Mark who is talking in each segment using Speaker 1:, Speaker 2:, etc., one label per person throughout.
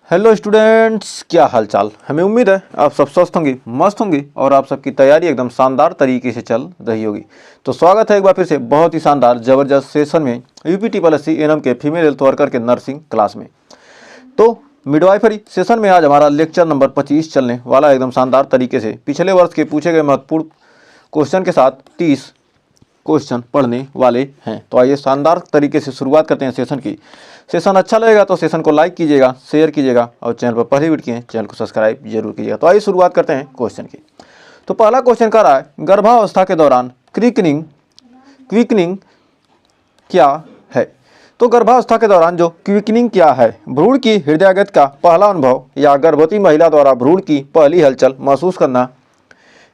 Speaker 1: Hello students, क्या हाल चाल। हमें उम्मीद है आप सब स्वस्थ होंगे, मस्त होंगे और आप सबकी तैयारी एकदम शानदार तरीके से चल रही होगी। तो स्वागत है एक बार फिर से बहुत ही शानदार ज़बरदस्त सेशन में UP एनएम के फीमेल हेल्थ वर्कर के नर्सिंग क्लास में। तो मिडवाइफरी सेशन में आज हमारा लेक्चर नंबर 25 चलने वाला एकदम शानदार तरीके से पिछले वर्ष के पूछे गए महत्वपूर्ण क्वेश्चन के साथ 30 क्वेश्चन पढ़ने वाले हैं। तो आइए शानदार तरीके से शुरुआत करते हैं सेशन की। सेशन अच्छा लगेगा तो सेशन को लाइक कीजिएगा, शेयर कीजिएगा और चैनल पर पहली वीडियो किए चैनल को सब्सक्राइब जरूर कीजिएगा। तो आइए शुरुआत करते हैं क्वेश्चन की। तो पहला क्वेश्चन कह रहा है, गर्भावस्था के दौरान क्विकनिंग क्या है। तो गर्भावस्था के दौरान जो क्विकनिंग क्या है, भ्रूण की हृदयाघात का पहला अनुभव या गर्भवती महिला द्वारा भ्रूण की पहली हलचल महसूस करना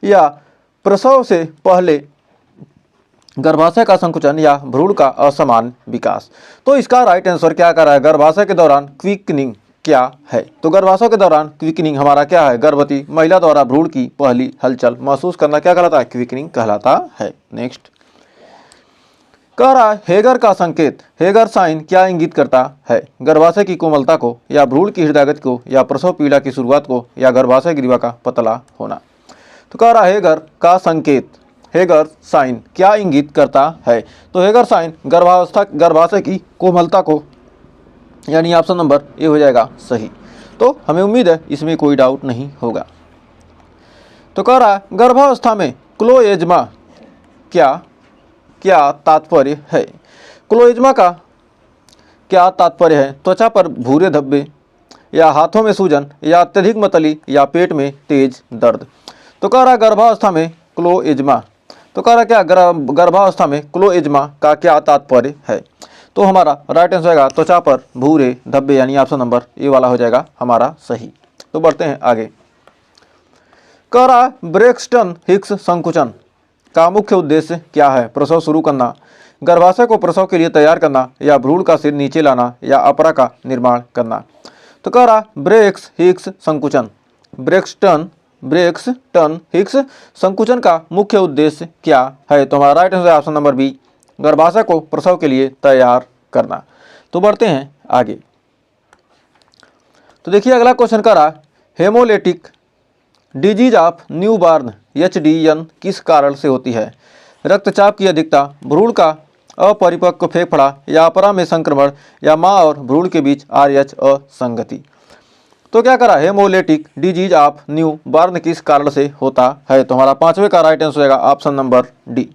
Speaker 1: या प्रसव से पहले गर्भाशय का संकुचन या भ्रूण का असमान विकास। तो इसका राइट आंसर क्या कर रहा है, गर्भाशय के दौरान क्विकनिंग क्या है। तो गर्भाशय के दौरान क्विकनिंग हमारा क्या है, गर्भवती महिला द्वारा भ्रूण की पहली हलचल महसूस करना क्या कहलाता है, क्विकनिंग कहलाता है। नेक्स्ट कह रहा है, हेगर का संकेत, हेगर साइन क्या इंगित करता है, गर्भाशय की कोमलता को या भ्रूण की हृदयाघात को या प्रसव पीड़ा की शुरुआत को या गर्भाशय ग्रीवा का पतला होना। तो कह रहा है, हेगर का संकेत, हेगर साइन क्या इंगित करता है। तो हेगर साइन गर्भाशय की कोमलता को, यानी ऑप्शन नंबर ए हो जाएगा सही। तो हमें उम्मीद है इसमें कोई डाउट नहीं होगा। तो कह रहा है, गर्भावस्था में क्लोएज्मा क्या तात्पर्य है। क्लोएज्मा का क्या तात्पर्य है, त्वचा पर भूरे धब्बे या हाथों में सूजन या अत्यधिक मतली या पेट में तेज दर्द। तो कह रहा है, गर्भावस्था में क्लोएज्मा, तो कह रहा क्या गर्भावस्था में क्लोएज्मा का क्या तात्पर्य है। तो हमारा राइट आंसर होगा त्वचा पर भूरे धब्बे, यानी ऑप्शन नंबर ए वाला हो जाएगा हमारा सही। तो बढ़ते हैं आगे। कह रहा ब्रेक्सटन हिक्स संकुचन का मुख्य उद्देश्य क्या है, प्रसव शुरू करना, गर्भाशय को प्रसव के लिए तैयार करना या भ्रूण का सिर नीचे लाना या अपरा का निर्माण करना। तो कह रहा ब्रेक्स हिक्स संकुचन, ब्रेक्सटन हिक्स संकुचन का मुख्य उद्देश्य क्या है। तो हमारा right answer option number B, गर्भाशय को प्रसव के लिए तैयार करना। तो बढ़ते हैं आगे। तो देखिए अगला क्वेश्चन कर रहा, haemolytic disease of newborn HDN किस कारण से होती है, रक्तचाप की अधिकता, भ्रूण का अपरिपक्व फेफड़ा या अपरा में संक्रमण या माँ और भ्रूण के बीच RH असंगति। तो क्या करा, haemolytic disease of new born किस कारण से होता है। तो हमारा पांचवे का राइट आंसर होगा ऑप्शन नंबर डी,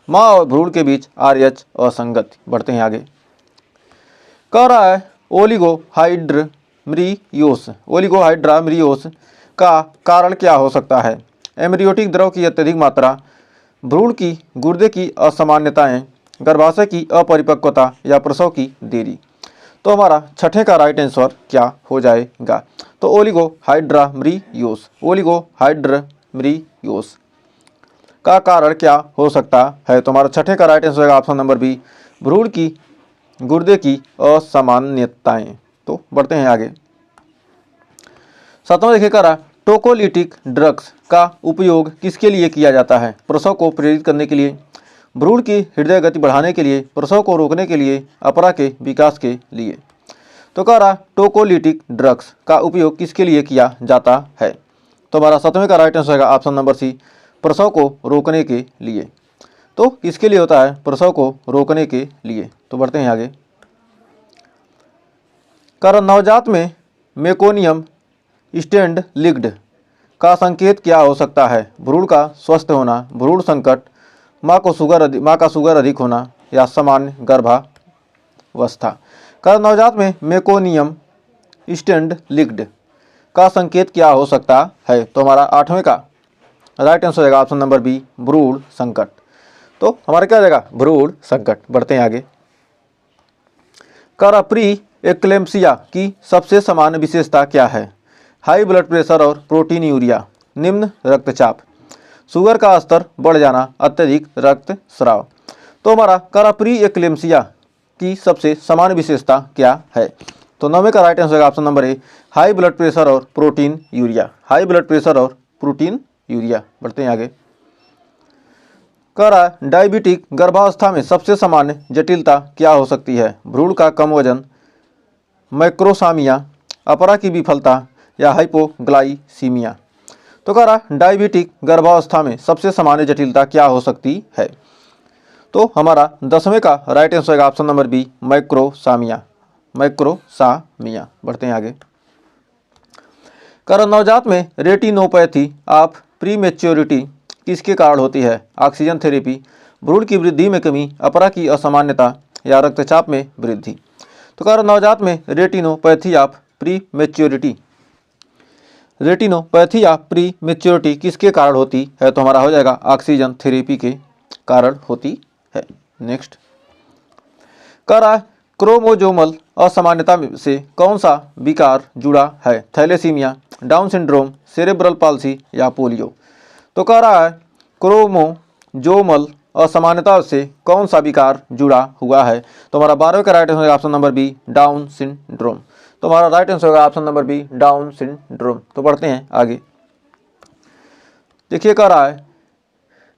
Speaker 1: माँ और भ्रूण के बीच RH असंगति। बढ़ते हैं आगे। कह रहा है, ओलिगोहाइड्रामिरियोस का कारण क्या हो सकता है, एम्ब्रियोटिक द्रव की अत्यधिक मात्रा, भ्रूण की गुर्दे की असामान्यताएं, गर्भाशय की अपरिपक्वता या प्रसव की देरी। तो हमारा छठे का राइट आंसर क्या हो जाएगा, तो ओलिगोहाइड्रामिरियोस का कारण क्या हो सकता है। तो हमारा छठे का राइट आंसर है ऑप्शन नंबर बी, भ्रूण की गुर्दे की असामान्यताएं। तो बढ़ते हैं आगे। सातवां देखिए कह रहा, टोकोलिटिक ड्रग्स का उपयोग किसके लिए किया जाता है, प्रसव को प्रेरित करने के लिए, भ्रूण की हृदय गति बढ़ाने के लिए, प्रसव को रोकने के लिए, अपरा के विकास के लिए। तो कह रहा टोकोलिटिक ड्रग्स का उपयोग किसके लिए किया जाता है। तो हमारा सातवें का राइट आंसर है ऑप्शन नंबर सी, प्रसव को रोकने के लिए। तो किसके लिए होता है, प्रसव को रोकने के लिए। तो बढ़ते हैं आगे। कह रहा, नवजात में मेकोनियम स्टैंड लिग्ड का संकेत क्या हो सकता है, भ्रूण का स्वस्थ होना, भ्रूण संकट, माँ का शुगर अधिक होना या सामान्य गर्भावस्था। कर नवजात में मेकोनियम स्टैंड लिग्ड का संकेत क्या हो सकता है। तो हमारा आठवें का राइट आंसर होगा ऑप्शन नंबर बी, भ्रूण संकट। तो हमारा क्या हो जाएगा, भ्रूण संकट। बढ़ते हैं आगे। कर प्री एक्लेम्सिया की सबसे समान विशेषता क्या है, हाई ब्लड प्रेशर और प्रोटीन यूरिया, निम्न रक्तचाप, शुगर का स्तर बढ़ जाना, अत्यधिक रक्तस्राव। तो हमारा कर प्री एक्लेम्सिया की सबसे समान विशेषता क्या है। तो नौवें का right answer option number A, high blood pressure और proteinuria, high blood pressure और प्रोटीन यूरिया। बढ़ते हैं आगे। कह रहा है, डायबिटिक गर्भावस्था में सबसे सामान्य जटिलता क्या हो सकती है, भ्रूण का कम वजन, मैक्रोसामिया, अपरा की विफलता या हाइपोग्लाइसीमिया। तो कह रहा डायबिटिक गर्भावस्था में सबसे सामान्य जटिलता क्या हो सकती है। तो हमारा 10वें का राइट आंसर होगा ऑप्शन नंबर बी, मैक्रोसामिया। मैक्रोसामिया। बढ़ते हैं आगे। कह नवजात में रेटिनोपैथी ऑफ प्रीमेच्योरिटी किसके कारण होती है। ऑक्सीजन थेरेपी, भ्रूण की वृद्धि में कमी, अपरा की असामान्यता या रक्तचाप में वृद्धि। तो कह नवजात में retinopathy of prematurity, retinopathy of prematurity किसके कारण होती है। तो हमारा हो जाएगा ऑक्सीजन थेरेपी के कारण होती है। नेक्स्ट कह रहा है क्रोमोजोमल असामान्यता से कौन सा विकार जुड़ा है। Thalassemia, Down syndrome, cerebral palsy या पोलियो। तो कह रहा है क्रोमोजोमल असामान्यता से कौन सा विकार जुड़ा हुआ है। तो हमारा 12वें का right answer option number B, Down syndrome. तो हमारा राइट आंसर होगा option number B, Down syndrome. तो बढ़ते हैं आगे। देखिए कह रहा है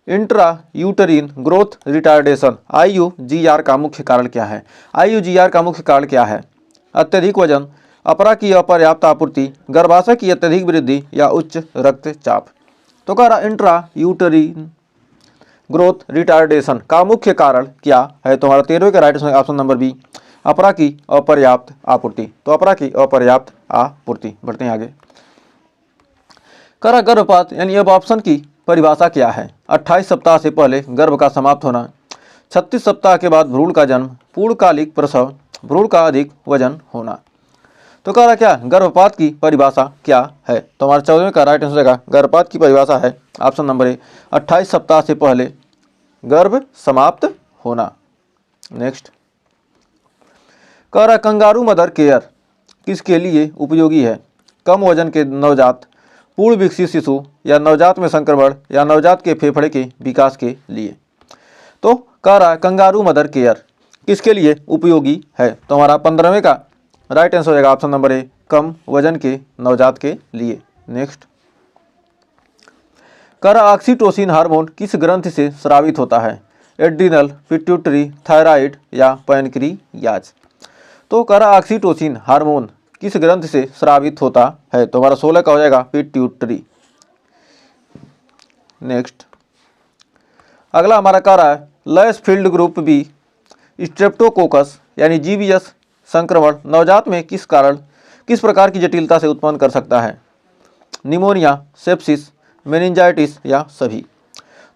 Speaker 1: intra uterine growth retardation IUGR का मुख्य कारण क्या है। IUGR का मुख्य कारण क्या है। अत्यधिक वजन, अपरा की अपर्याप्त आपूर्ति, गर्भाशय की अत्यधिक वृद्धि या उच्च रक्तचाप। तो कह रहा इंट्रा यूटरीन ग्रोथ रिटार्डेशन का मुख्य कारण क्या है। तो हमारा 13वें का right answer option number B, अपरा की अपर्याप्त आपूर्ति। तो अपरा की अपर्याप्त आपूर्ति। बढ़ते हैं आगे। कह रहा गर्भपात यानी अब ऑप्शन की परिभाषा क्या है। 28 सप्ताह से पहले गर्भ का समाप्त होना, 36 सप्ताह के बाद भ्रूण का जन्म, पूर्णकालिक प्रसव, भ्रूण का अधिक वजन होना। तो कह रहा क्या गर्भपात की परिभाषा क्या है। तो हमारे 14वें का राइट आंसर होगा गर्भपात की परिभाषा है ऑप्शन नंबर ए, 28 सप्ताह से पहले गर्भ समाप्त होना। नेक्स्ट कह रहा कंगारू मदर केयर किसके लिए उपयोगी है। कम वजन के नवजात, पूर्ण विकसित शिशु या नवजात में संक्रमण या नवजात के फेफड़े के विकास के लिए। तो कह रहा है कंगारू मदर केयर किसके लिए उपयोगी है। तो हमारा 15वें का राइट आंसर हो जाएगा ऑप्शन नंबर ए, कम वजन के नवजात के लिए। नेक्स्ट कह रहा ऑक्सीटोसिन हार्मोन किस ग्रंथि से स्रावित होता है। एड्रिनल, पिट्यूटरी, थायराइड या पैनक्रियाज। तो कह रहा ऑक्सीटोसिन हार्मोन किस ग्रंथि से स्रावित होता है। तो हमारा 16 का हो जाएगा पिट्यूटरी। नेक्स्ट अगला हमारा कह रहा है lace field group B Streptococcus यानी GBS संक्रमण नवजात में किस प्रकार की जटिलता से उत्पन्न कर सकता है। निमोनिया, सेप्सिस, मेनिंजाइटिस या सभी।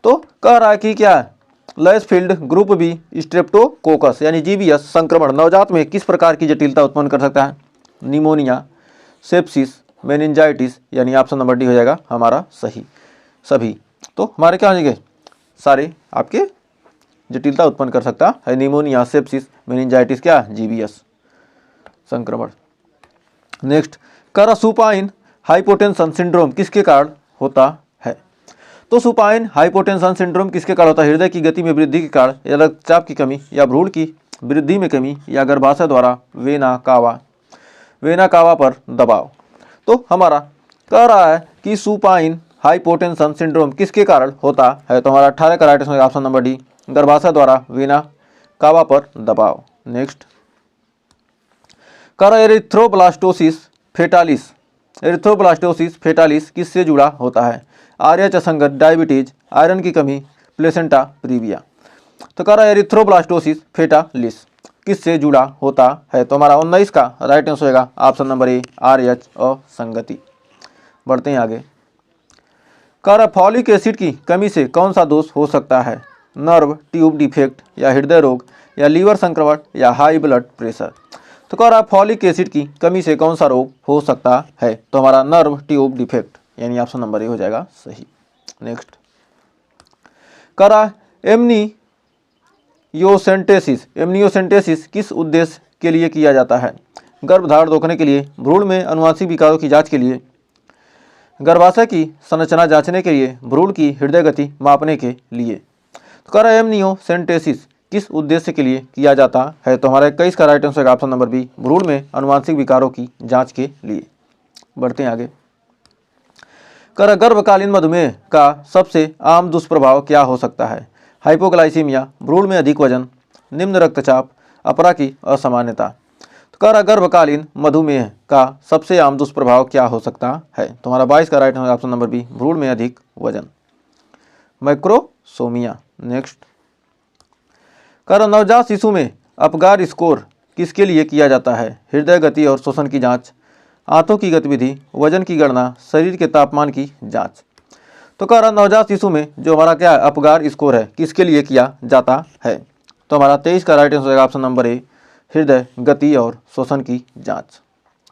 Speaker 1: तो कह रहा है कि क्या है lace field group B Streptococcus यानी GBS संक्रमण नवजात में किस प्रकार की जटिलता उत्पन्न कर सकता है। निमोनिया, सेप्सिस, मेनिंजाइटिस यानी ऑप्शन नंबर डी हो जाएगा हमारा सही सभी। तो हमारे क्या हो जाएंगे सारे आपके जटिलता उत्पन्न कर सकता है निमोनिया, सेप्सिस, मेनिंजाइटिस क्या GBS संक्रमण। नेक्स्ट कह सुपाइन हाइपोटेंशन सिंड्रोम किसके कारण होता है। तो सुपाइन हाइपोटेंशन सिंड्रोम किसके कारण होता है। हृदय की गति में वृद्धि के कारण या रक्तचाप की कमी या भ्रूण की वृद्धि में कमी या गर्भाशय द्वारा वेना कावा पर दबाव। तो हमारा कह रहा है कि सुपाइन हाइपोटेंशन सिंड्रोम किसके कारण होता है। तो हमारा 18 का right answer option number D, गर्भाशय द्वारा वेना कावा पर दबाव। नेक्स्ट कह रहा एरिथ्रोब्लास्टोसिस फेटालिस किससे जुड़ा होता है। RH असंगत, डायबिटीज, आयरन की कमी, प्लेसेंटा प्रीविया। तो कह रहा है एरिथ्रोब्लास्टोसिस फेटालिस किससे जुड़ा होता है। तो हमारा 19 का राइट आंसर होगा ऑप्शन नंबर ए, RH असंगति। बढ़ते हैं आगे। कह रहा फॉलिक एसिड की कमी से कौन सा दोष हो सकता है। नर्व ट्यूब डिफेक्ट या हृदय रोग या लीवर संक्रमण या हाई ब्लड प्रेशर। तो कह रहा फॉलिक एसिड की कमी से कौन सा रोग हो सकता है। तो हमारा नर्व ट्यूब डिफेक्ट यानी ऑप्शन नंबर ए हो जाएगा सही। नेक्स्ट कह रहा एमनियोसेंटेसिस किस उद्देश्य के लिए किया जाता है। गर्भधारण रोकने के लिए, भ्रूण में अनुवांशिक विकारों की जांच के लिए, गर्भाशय की संरचना जांचने के लिए, भ्रूण की हृदय गति मापने के लिए। तो कह रहा है एमनियोसेंटेसिस किस उद्देश्य के लिए किया जाता है। तो हमारा 21 का right answer option number B, भ्रूण में अनुवांशिक विकारों की जांच के लिए। बढ़ते हैं आगे। कर गर्भकालीन मधुमेह का सबसे आम दुष्प्रभाव क्या हो सकता है। हाइपोग्लाइसीमिया, भ्रूण में अधिक वजन, निम्न रक्तचाप, अपरा की असामान्यता। तो कह रहा गर्भकालीन मधुमेह का सबसे आम दुष्प्रभाव क्या हो सकता है? तुम्हारा 22 का right answer option number B, भ्रूण में अधिक वजन, मैक्रोसोमिया। नेक्स्ट, कह रहा नवजात शिशु में अपगार स्कोर किसके लिए किया जाता है? हृदय गति और श्वसन की जांच, आंतों की गतिविधि, वजन की गणना, शरीर के तापमान की जांच। तो कह रहा नवजात शिशु में जो हमारा क्या है अपगार स्कोर है किसके लिए किया जाता है? तो हमारा 23 का राइट आंसर ऑप्शन नंबर ए, हृदय गति और श्वसन की जांच।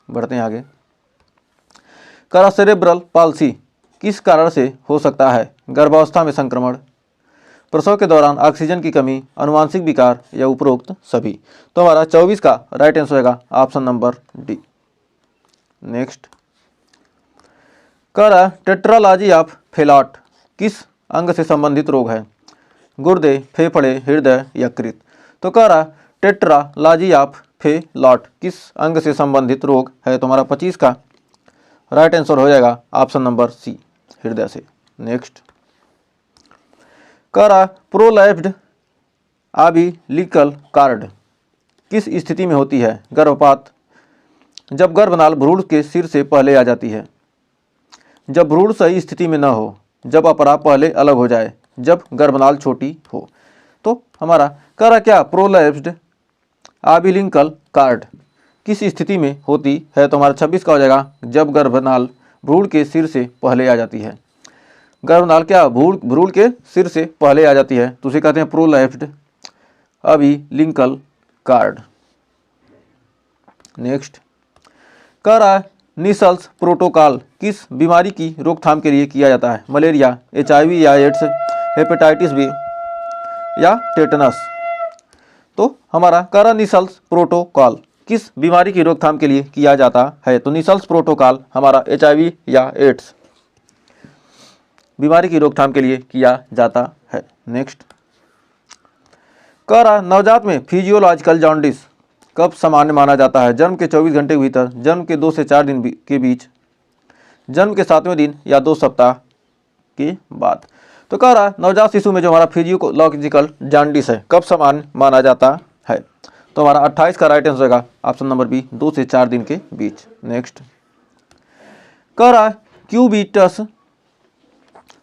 Speaker 1: बढ़ते हैं आगे। कह रहा सेरेब्रल पाल्सी किस कारण से हो सकता है? गर्भावस्था में संक्रमण, प्रसव के दौरान ऑक्सीजन की कमी, अनुवांशिक विकार या उपरोक्त सभी। तो हमारा 24 का राइट आंसर होगा ऑप्शन नंबर डी। नेक्स्ट, कह रहा टेट्रालॉजी ऑफ फेलॉट किस अंग से संबंधित रोग है? गुर्दे, फेफड़े, हृदय, यकृत। तो कह रहा टेट्रालॉजी ऑफ फेलॉट किस अंग से संबंधित रोग है? तो हमारा 25 का राइट आंसर हो जाएगा ऑप्शन नंबर सी, हृदय से। नेक्स्ट, कह रहा प्रोलैप्स्ड अम्बिलिकल कॉर्ड किस स्थिति में होती है? गर्भपात, जब गर्भनाल भ्रूण के सिर से पहले आ जाती है, जब भ्रूण सही स्थिति में न हो, जब अपरा पहले अलग हो जाए, जब गर्भनाल छोटी हो। तो हमारा कह रहा क्या प्रोलैप्स्ड अम्बिलिकल कॉर्ड किस स्थिति में होती है? तो हमारा 26 का हो जाएगा जब गर्भनाल भ्रूण के सिर से पहले आ जाती है। गर्भनाल क्या भ्रूण के सिर से पहले आ जाती है तो उसे कहते हैं प्रोलैप्स्ड अम्बिलिकल कॉर्ड। नेक्स्ट, कह रहा है मीसल्स प्रोटोकॉल किस बीमारी की रोकथाम के लिए किया जाता है? मलेरिया, HIV या एड्स, हेपेटाइटिस बी या टेटनस। तो हमारा कह रहा मीसल्स प्रोटोकॉल किस बीमारी की रोकथाम के लिए किया जाता है? तो मीसल्स प्रोटोकॉल हमारा HIV या एड्स बीमारी की रोकथाम के लिए किया जाता है। नेक्स्ट, कह रहा नवजात में फिजियोलॉजिकल जॉन्डिस कब सामान्य माना जाता है? जन्म के 24 घंटे के भीतर, जन्म के 2 से 4 दिन के बीच, जन्म के 7वें दिन या 2 सप्ताह के बाद। तो कह रहा नवजात शिशु में जो हमारा फिजियोलॉजिकल जॉन्डिस है कब सामान्य माना जाता है? तो हमारा 28 का राइट आंसर होगा ऑप्शन नंबर बी, 2 से 4 दिन के बीच। नेक्स्ट, कह रहा क्यूबिटस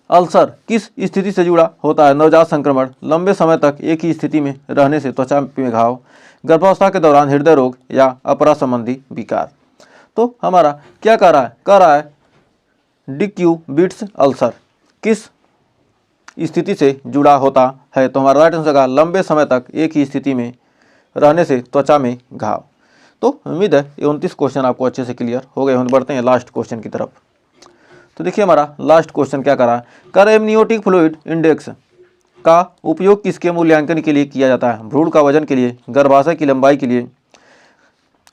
Speaker 1: अल्सर किस स्थिति से जुड़ा होता है? नवजात संक्रमण, लंबे समय तक एक ही स्थिति में रहने से त्वचा में घाव, गर्भावस्था के दौरान हृदय रोग या अपरा संबंधी विकार। तो हमारा क्या कह रहा है डिक्यूबिटस अल्सर किस स्थिति से जुड़ा होता है? तो हमारा राइट आंसर का लंबे समय तक एक ही स्थिति में रहने से त्वचा में घाव। तो उम्मीद है ये 29 क्वेश्चन आपको अच्छे से क्लियर हो गए होंगे। बढ़ते हैं लास्ट क्वेश्चन की तरफ। तो देखिए हमारा लास्ट क्वेश्चन क्या कर रहा है, एमनियोटिक फ्लूइड इंडेक्स का उपयोग किसके मूल्यांकन के लिए किया जाता है? भ्रूण का वजन के लिए, गर्भाशय की लंबाई के लिए,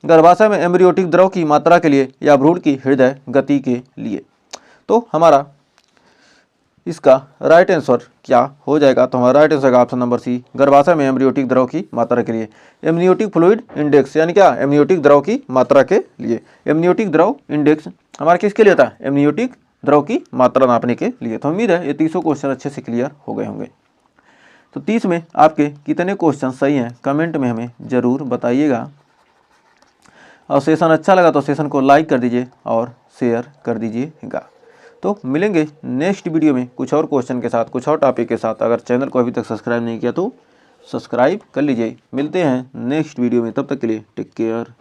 Speaker 1: गर्भाशय में एम्ब्रियोटिक द्रव की मात्रा के लिए या भ्रूण की हृदय गति के लिए। तो हमारा इसका राइट आंसर क्या हो जाएगा? तो हमारा राइट आंसर का ऑप्शन नंबर सी, गर्भाशय में एम्ब्रियोटिक द्रव की मात्रा के लिए। एमनियोटिक फ्लूइड इंडेक्स यानी क्या? एमनियोटिक द्रव की मात्रा के लिए। एमनियोटिक द्रव इंडेक्स हमारा किसके लिए होता है? एमनियोटिक द्रव की मात्रा नापने के लिए। तो उम्मीद है ये 30 क्वेश्चन अच्छे से क्लियर हो गए होंगे। तो 30 में आपके कितने क्वेश्चन सही हैं कमेंट में हमें ज़रूर बताइएगा। और सेशन अच्छा लगा तो सेशन को लाइक कर दीजिए और शेयर कर दीजिएगा। तो मिलेंगे नेक्स्ट वीडियो में कुछ और क्वेश्चन के साथ, कुछ और टॉपिक के साथ। अगर चैनल को अभी तक सब्सक्राइब नहीं किया तो सब्सक्राइब कर लीजिए। मिलते हैं नेक्स्ट वीडियो में, तब तक के लिए टेक केयर।